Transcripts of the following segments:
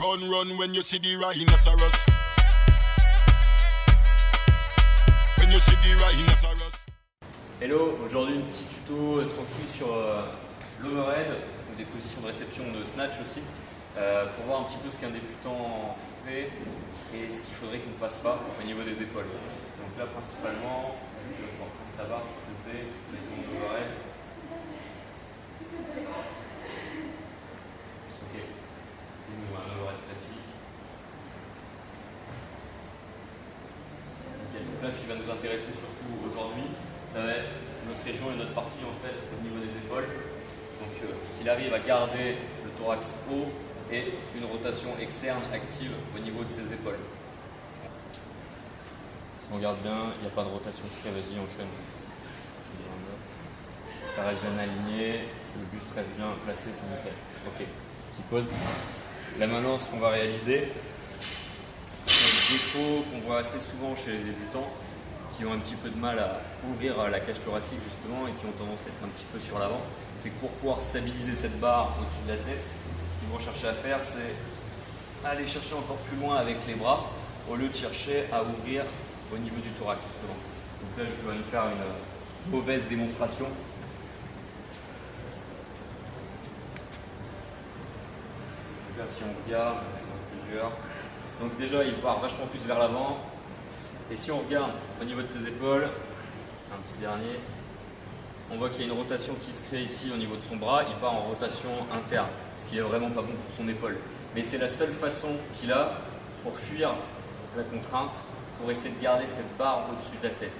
Run when you see the rhinoceros. When you see the rhinoceros. Hello, aujourd'hui un petit tuto tranquille sur l'overhead ou des positions de réception de snatch aussi pour voir un petit peu ce qu'un débutant fait et ce qu'il faudrait qu'il ne fasse pas au niveau des épaules. Donc là principalement, je vais prendre ta barre s'il te plaît, les ondes d'overhead. Ok, dis-nous un overhead classique. Okay. Donc là ce qui va nous intéresser surtout aujourd'hui, ça va être notre région et notre partie en fait au niveau des épaules. Donc qu'il arrive à garder le thorax haut et une rotation externe active au niveau de ses épaules. Si on regarde bien, il n'y a pas de rotation. Vas-y, enchaîne. Ça reste bien aligné, le buste reste bien placé, c'est nickel. Ok, petite pause. Là maintenant, ce qu'on va réaliser, c'est un défaut qu'on voit assez souvent chez les débutants qui ont un petit peu de mal à ouvrir la cage thoracique justement et qui ont tendance à être un petit peu sur l'avant. C'est que pour pouvoir stabiliser cette barre au-dessus de la tête, ce qu'ils vont chercher à faire, c'est aller chercher encore plus loin avec les bras au lieu de chercher à ouvrir au niveau du thorax justement. Donc là, je vais nous faire une mauvaise démonstration. Donc là, si on regarde, on fait plusieurs. Donc déjà, il part vachement plus vers l'avant. Et si on regarde au niveau de ses épaules, un petit dernier, on voit qu'il y a une rotation qui se crée ici au niveau de son bras, il part en rotation interne, ce qui est vraiment pas bon pour son épaule. Mais c'est la seule façon qu'il a pour fuir la contrainte, pour essayer de garder cette barre au-dessus de la tête.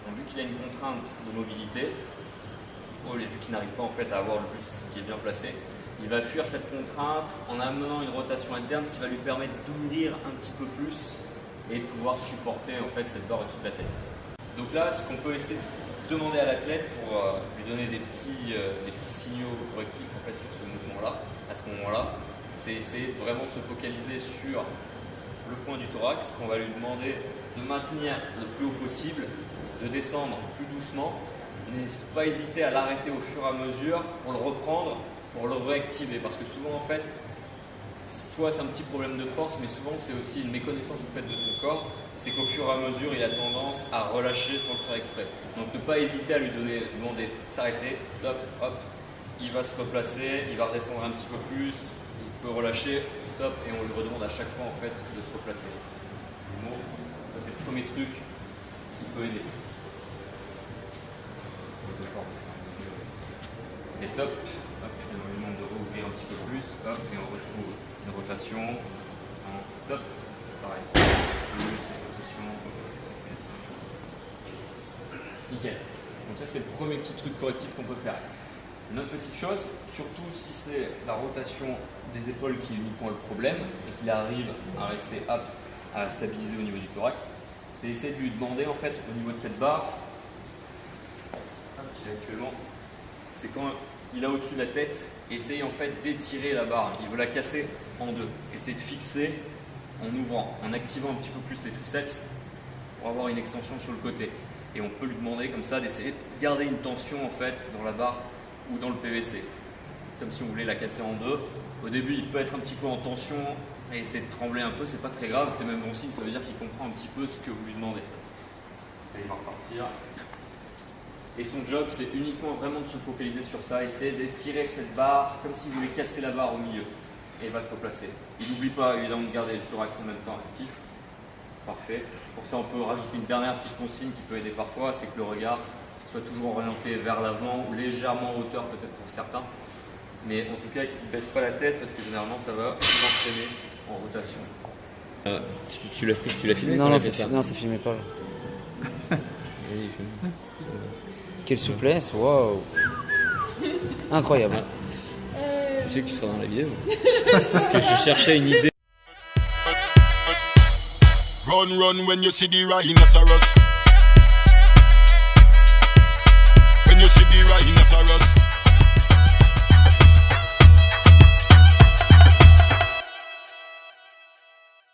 Donc vu qu'il a une contrainte de mobilité, vu qu'il n'arrive pas en fait à avoir le buste qui est bien placé, il va fuir cette contrainte en amenant une rotation interne, ce qui va lui permettre d'ouvrir un petit peu plus et de pouvoir supporter en fait cette barre au-dessus de la tête. Donc là, ce qu'on peut essayer de demander à l'athlète pour lui donner des petits signaux correctifs en fait sur ce mouvement-là, à ce moment-là, c'est essayer vraiment de se focaliser sur le point du thorax, qu'on va lui demander de maintenir le plus haut possible, de descendre plus doucement, ne pas hésiter à l'arrêter au fur et à mesure pour le reprendre, pour le réactiver, parce que souvent en fait, soit c'est un petit problème de force, mais souvent c'est aussi une méconnaissance en fait, de son corps. C'est qu'au fur et à mesure, il a tendance à relâcher sans le faire exprès. Donc ne pas hésiter à lui demander de s'arrêter, stop, hop, il va se replacer, il va redescendre un petit peu plus, il peut relâcher, stop, et on lui redemande à chaque fois en fait de se replacer. Ça c'est le premier truc qui peut aider. Et stop, hop, et on lui demande de rouvrir un petit peu plus, hop, et on retrouve une rotation en top, pareil, nickel. Donc ça c'est le premier petit truc correctif qu'on peut faire. Une autre petite chose, surtout si c'est la rotation des épaules qui est uniquement le problème et qu'il arrive à rester apte à stabiliser au niveau du thorax, c'est essayer de lui demander en fait au niveau de cette barre, qu'il a actuellement, c'est quand il a au-dessus de la tête, essaye en fait d'étirer la barre, il veut la casser en deux, essaye de fixer en ouvrant, en activant un petit peu plus les triceps pour avoir une extension sur le côté. Et on peut lui demander comme ça d'essayer de garder une tension en fait dans la barre ou dans le PVC, comme si on voulait la casser en deux. Au début il peut être un petit peu en tension et essayer de trembler un peu, c'est pas très grave, c'est même bon signe, ça veut dire qu'il comprend un petit peu ce que vous lui demandez. Et il va repartir. Et son job, c'est uniquement vraiment de se focaliser sur ça, essayer d'étirer cette barre comme s'il voulait casser la barre au milieu. Et il va se replacer. Il n'oublie pas évidemment de garder le thorax en même temps actif. Parfait. Pour ça, on peut rajouter une dernière petite consigne qui peut aider parfois, c'est que le regard soit toujours orienté vers l'avant ou légèrement en hauteur peut-être pour certains. Mais en tout cas, qu'il ne baisse pas la tête parce que généralement, ça va s'entraîner en rotation. Tu l'as filmé? Non, ça filmait pas. Quelle souplesse, waouh! Incroyable. Je sais que tu seras dans la vidéo. Parce que je cherchais une idée. Run when you see the rhinoceros.